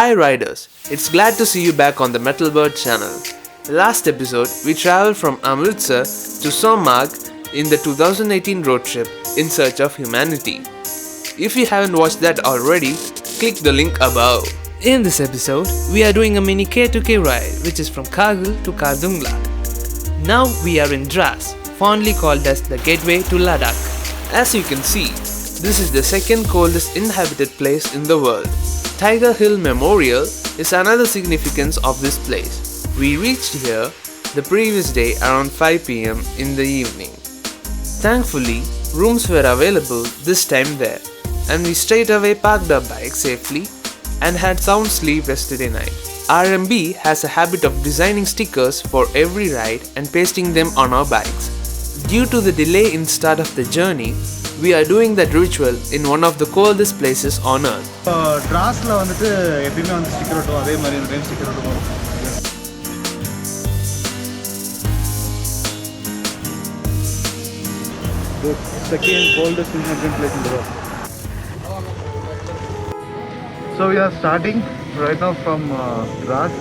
Hi riders, it's glad to see you back on the Metal Bird channel. Last episode, we travelled from Amritsar to Somarg in the 2018 road trip in search of humanity. If you haven't watched that already, click the link above. In this episode, we are doing a mini K2K ride which is from Kargil to Khardungla. Now we are in Dras, fondly called as the gateway to Ladakh. As you can see, this is the second coldest inhabited place in the world. Tiger Hill Memorial is another significance of this place. We reached here the previous day around 5 PM in the evening. Thankfully, rooms were available this time there, and we straight away parked our bike safely and had sound sleep yesterday night. RMB has a habit of designing stickers for every ride and pasting them on our bikes. Due to the delay in start of the journey, we are doing that ritual in one of the coldest places on earth. Drasla வந்துட்டு எப்பவுமே வந்து sticker ஒட்டுவோம் அதே மாதிரி இந்த time sticker ஒட்டுவோம். The second coldest inhabited place in the world. So we are starting right now from Dras.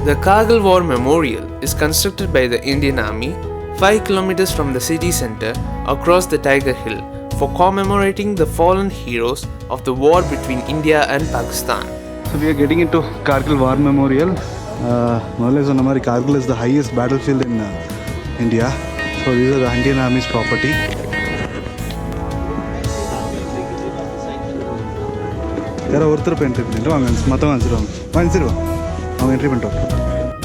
The Kargil War Memorial is constructed by the Indian Army 5 kilometers from the city center across the Tiger Hill for commemorating the fallen heroes of the war between India and Pakistan. So we are getting into Kargil War Memorial. Knowledge on Amari Kargil is the highest battlefield in India. So these are the Indian Army's property. There are other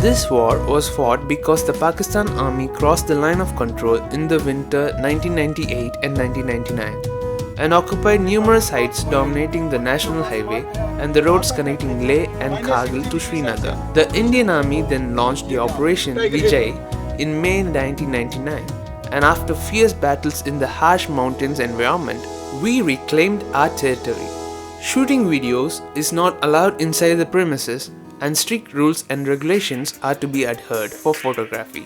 This war was fought because the Pakistan Army crossed the line of control in the winter 1998 and 1999 and occupied numerous sites dominating the national highway and the roads connecting Leh and Kargil to Srinagar. The Indian Army then launched the Operation Vijay in May 1999, and after fierce battles in the harsh mountains environment, we reclaimed our territory. Shooting videos is not allowed inside the premises, and strict rules and regulations are to be adhered for photography.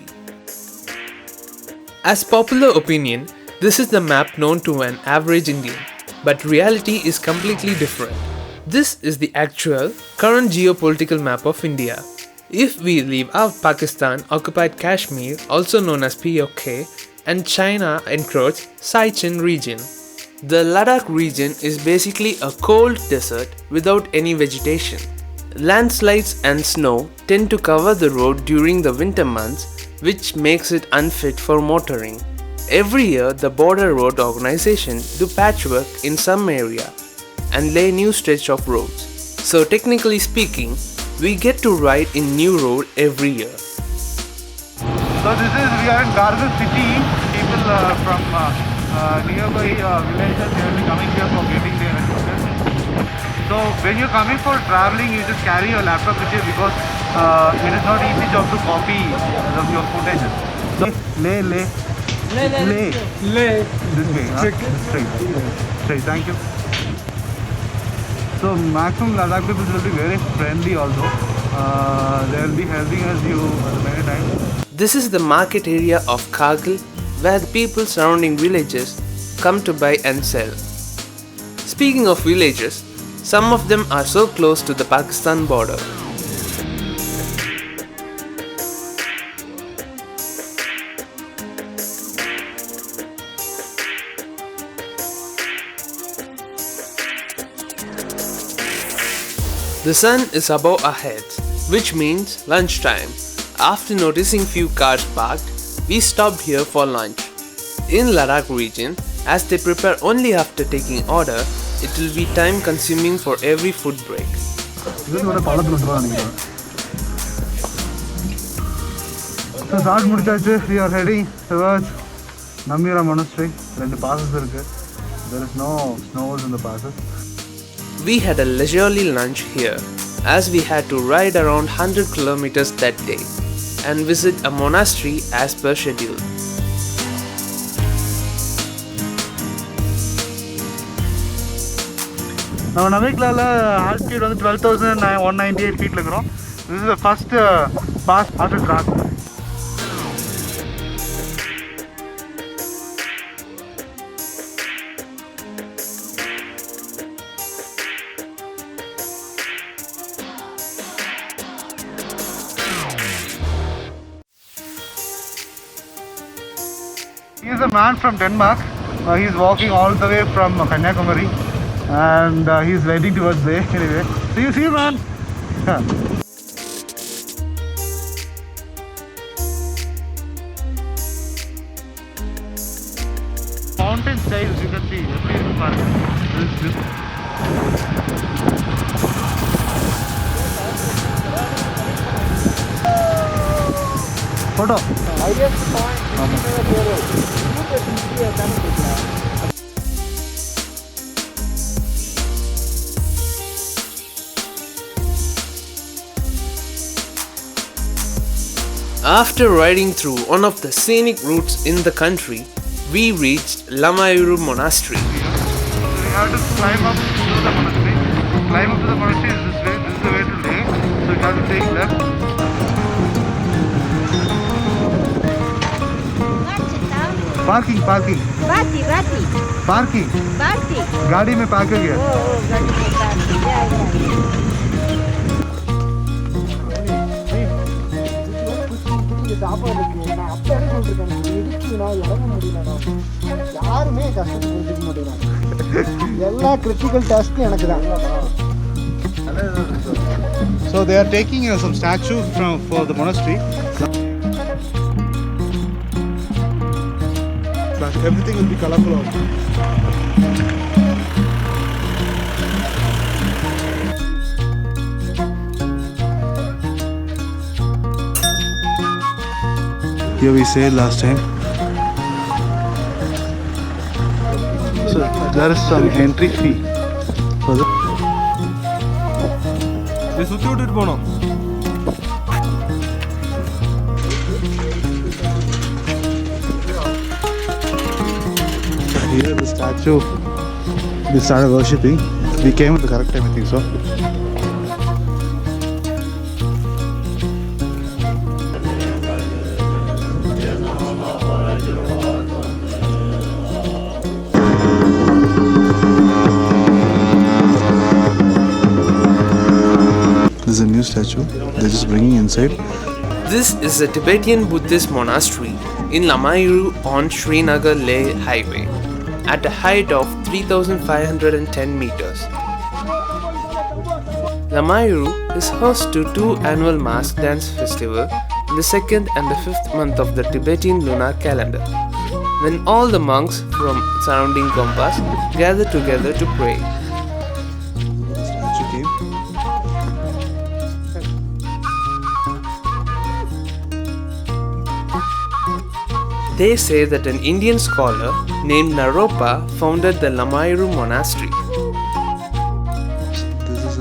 As popular opinion, this is the map known to an average Indian, but reality is completely different. This is the actual current geopolitical map of India. If we leave out Pakistan occupied Kashmir, also known as POK, and China encroached Sichuan region. The Ladakh region is basically a cold desert without any vegetation. Landslides and snow tend to cover the road during the winter months, which makes it unfit for motoring. Every year, the Border Road Organization do patchwork in some area and lay new stretch of roads. So technically speaking, we get to ride in new road every year. So we are in Kargil city. People from nearby villages they will be coming here for getting their education. So when you're coming for traveling, you just carry your laptop with you because it is not easy job to copy your footage. So Leh. This way, straight. Thank you. So maximum Ladakh people will be very friendly also. They will be helping us you many times. This is the market area of Kargil, where the people surrounding villages come to buy and sell. Speaking of villages, some of them are so close to the Pakistan border. The sun is above our heads, which means lunchtime. After noticing few cars parked, we stopped here for lunch. In Ladakh region, as they prepare only after taking order, it will be time consuming for every food break. So start mudichachu, we are heading towards LAMAYURU Monastery. Rendu passes irukku. There is no snows in the passes. We had a leisurely lunch here, as we had to ride around 100 kilometers that day and visit a monastery as per schedule. Now Naviklala altitude on 12,198 feet. This is the first pass after Dras. Man from Denmark. He's walking all the way from Kanyakumari, and he's heading towards there. Anyway, see you, man. Mountain styles, you can see every single part. This. Photo. After riding through one of the scenic routes in the country, we reached LAMAYURU Monastery. So we have to climb up to the monastery. Climb up to the monastery is this way. This is the way to Leh. So we have to take left. Parking. Bati. Parking. गाड़ी में park हो गया. गाड़ी में park. யாருமே கஷ்டத்தை புரிஞ்சுக்க மாட்டேங்கிறாங்க. எல்லா கிரிட்டிக்கல் டாஸ்க்கும் எனக்கு தான். So they are taking some statue for the monastery. But everything will be colorful also. Here we said last time. So there is some entry fee for the. This is what it bono. Here the statue. We started worshipping. We came at the correct time, I think so. This is a new statue. They're just bringing inside. This is a Tibetan Buddhist monastery in LAMAYURU on Srinagar Leh highway at a height of 3,510 meters. LAMAYURU is host to 2 annual mask dance festival in the 2nd and the 5th month of the Tibetan lunar calendar, when all the monks from surrounding Gompas gather together to pray. They say that an Indian scholar named Naropa founded the LAMAYURU Monastery. This is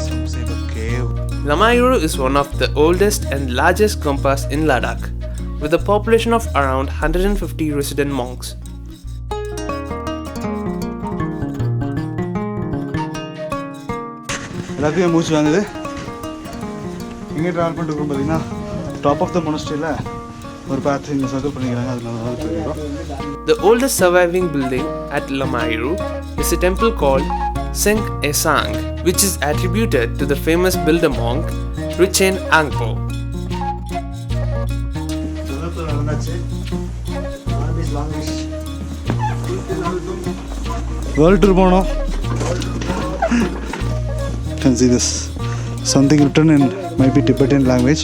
some sort of cave. LAMAYURU is one of the oldest and largest Gompas in Ladakh, with a population of around 150 resident monks. எல்லாத்தையும் மூச்சு வாங்குது. இங்கே travel பண்ணிட்டு இருக்கோம் பார்த்தீங்கன்னா top of the மொனஸ்ட்ரியில் ஒரு பாத் இங்கே circle பண்ணிக்கிறாங்க. அதில் போயிருக்கோம். The oldest surviving building at LAMAYURU is a temple called Seng Esang, which is attributed to the famous builder monk Richen Angpo. World tour போனோம். You can see this. Something written in might be Tibetan language.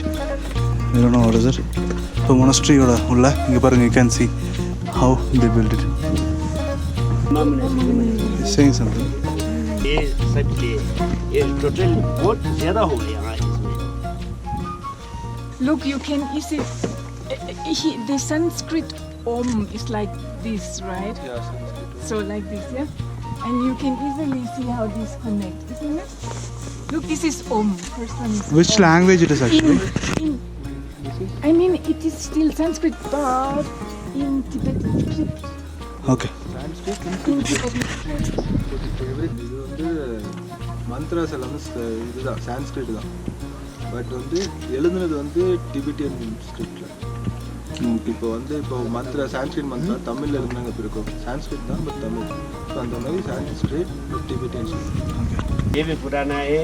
I don't know what is it. So monastery oda ulla inga parunga, you can see how they built it. Saying something. ये सब ये total बहुत ज़्यादा हो गया इसमें. Look, you can easily. The Sanskrit Om is like this, right? Yeah, Sanskrit. So like this, yeah. And you can easily see how these connect, isn't it? Look, this is Om. First one is Which Om. language it is actually? I mean, it is still Sanskrit, but in Tibetan script. Okay. In Tibetan script. இது வந்து mantras எல்லாமே இதுதான் சான்ஸ்கிரிட் தான். But வந்து எழுதுனது வந்து Tibetan ஸ்கிரிப்டில். இப்போ வந்து மந்த்ரா சான்ஸ்கிரிட் மந்த்ரா தமிழில் எழுதுனாங்க இருக்கும். சான்ஸ்கிரிட் தான் பட் தமிழ். ஸோ அந்த மாதிரி சான்ஸ்கிரிட் டிபेटियन ये भी पुराना है.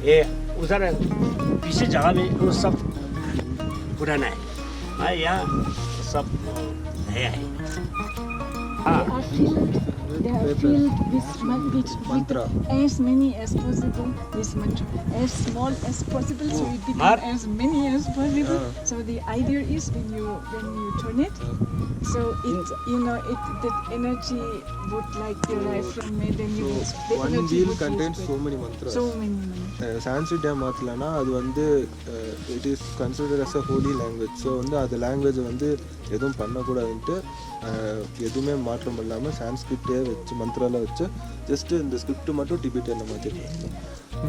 ये उधर पीछे जगह में वो सब पुराना है. यहाँ सब नया है. They are filled with Mantra. as many as possible. This mantra, as small as possible, so it becomes as many as possible. So the idea is when you turn it, so it that energy would like derive from it, then you will the One energy wheel would go contains spread. so many mantras. So many mantras. Sanskrit மாற்றலன்னா அது வந்து it is considered as a holy language. So வந்து அந்த லாங்குவேஜை வந்து எதுவும் பண்ணக்கூடாதுன்ட்டு எதுவுமே மாற்றம் இல்லாமல் சான்ஸ்கிரிட்டே வச்சு மந்த்ராலாம் வச்சு ஜஸ்ட்டு இந்த ஸ்கிரிப்ட் மட்டும் டிபெட்டியனில் மாற்றிருக்காங்க.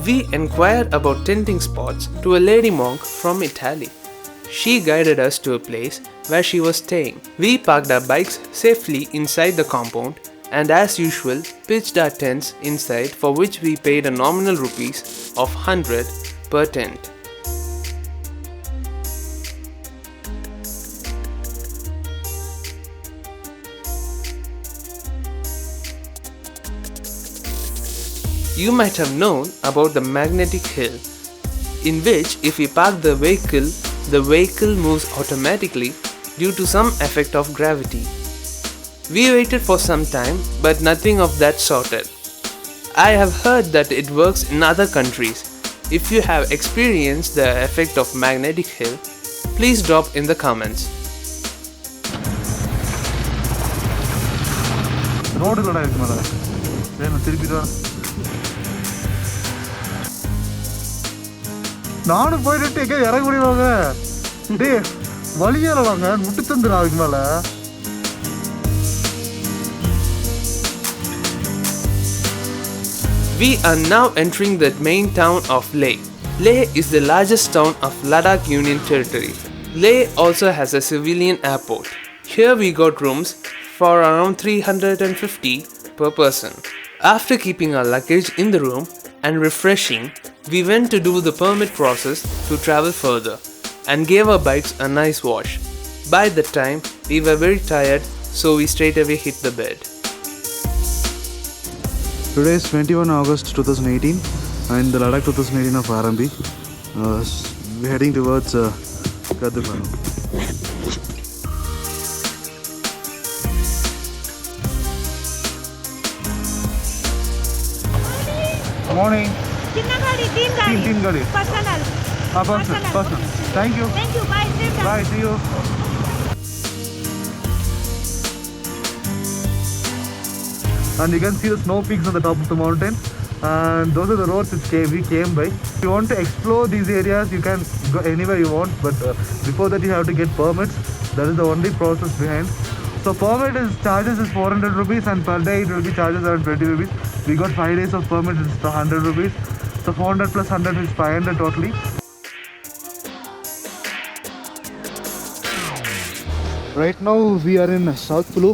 We inquired about tenting spots to a lady monk from Italy. She guided us to a place where she was staying. We parked our bikes safely inside the compound and as usual pitched our tents inside, for which we paid a nominal rupees of 100 per tent. You might have known about the magnetic hill, in which if we park the vehicle moves automatically due to some effect of gravity. We waited for some time, but nothing of that sorted. I have heard that it works in other countries. If you have experienced the effect of magnetic hill, please drop in the comments. Road கடை இருக்கு மேலே வேணும் திருப்பிட்டு வர. நானும் போயிட்டு எங்கே இறங்க முடியுவாங்க டே வழியால வாங்க முட்டு தந்துடும் அதுக்கு மேலே. We are now entering the main town of Leh. Leh is the largest town of Ladakh Union Territory. Leh also has a civilian airport. Here we got rooms for around 350 per person. After keeping our luggage in the room and refreshing, we went to do the permit process to travel further and gave our bikes a nice wash. By that time, we were very tired, so we straight away hit the bed. Today is 21 August 2018 and the Ladakh 2018 of RMB. We're heading towards Khardungla. Morning. कितना गाड़ी? तीन गाड़ी. Personal. Personal. Thank you. Thank you. Bye. Safe Bye. See you. And you can see the snow peaks on the top of the mountain, and those are the roads which we came by. If you want to explore these areas, you can go anywhere you want, but before that you have to get permits. That is the only process behind. So permit charges is 400 rupees, and per day it will be charges around 20 rupees. We got 5 days of permit, it's 100 rupees. So 400 plus 100 is 500 totally. Right now we are in South Pulu.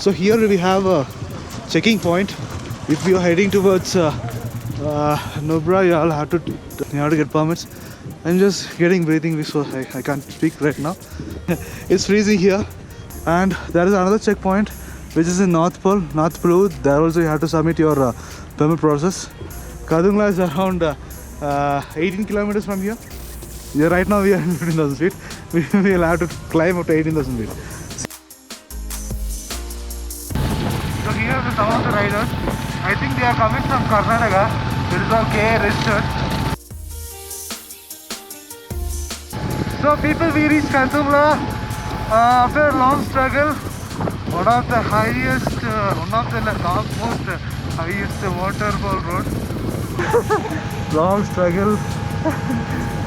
So here we have a checking point. If you are heading towards Nubra, you all have to get permits. I'm just getting breathing, so I can't speak right now. It's freezing here, and there is another checkpoint which is in North Pulu. There also you have to submit your permit process. Khardungla is around 18 kilometers from here. Yeah, right now we are in 15,000 feet. We will have to climb up to 18,000 feet. So here are some of the riders. I think they are coming from Karnataka. This is all KA registered. So people, we reached Khardungla after a long struggle. One of the highest Motorable Road. Long struggle.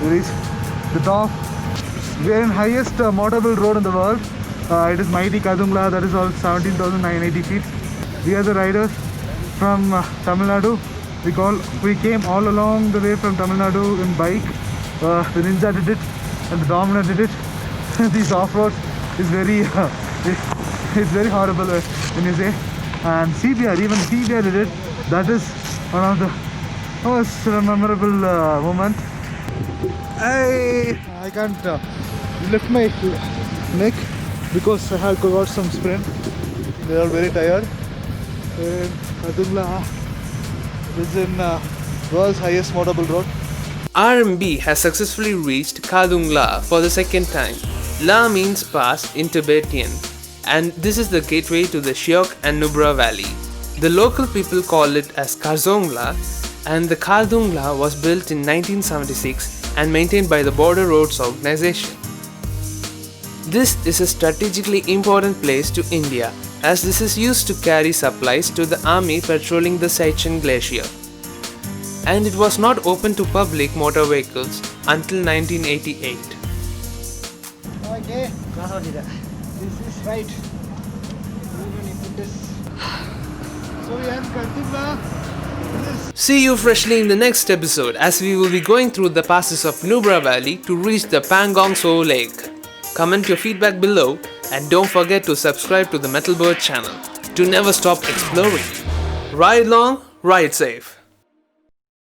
We reached the top. We are in highest Motorable Road in the world. It is mighty Khardungla. That is all 17,980 feet. We are the riders from Tamil Nadu. We came all along the way from Tamil Nadu in bike. The Ninja did it and the Dominator did it. These off-roads is very it's very horrible when you say. And even CBR did it. That is one of the most memorable moment. I can't lift my neck because I have got some sprint. They are very tired. And Khardungla is in world's highest motorable road. RMB has successfully reached Khardungla for the second time. La means pass in Tibetan, and this is the gateway to the Shiok and Nubra Valley. The local people call it as Khardungla, and the Khardungla was built in 1976 and maintained by the Border Roads Organization. This is a strategically important place to India, as this is used to carry supplies to the army patrolling the Sichuan Glacier. And it was not open to public motor vehicles until 1988. Okay, this is right. So we have Khardungla. See you freshly in the next episode, as we will be going through the passes of Nubra Valley to reach the Pangong Tso Lake. Comment your feedback below and don't forget to subscribe to the Metalbird channel to never stop exploring. Ride long, ride safe.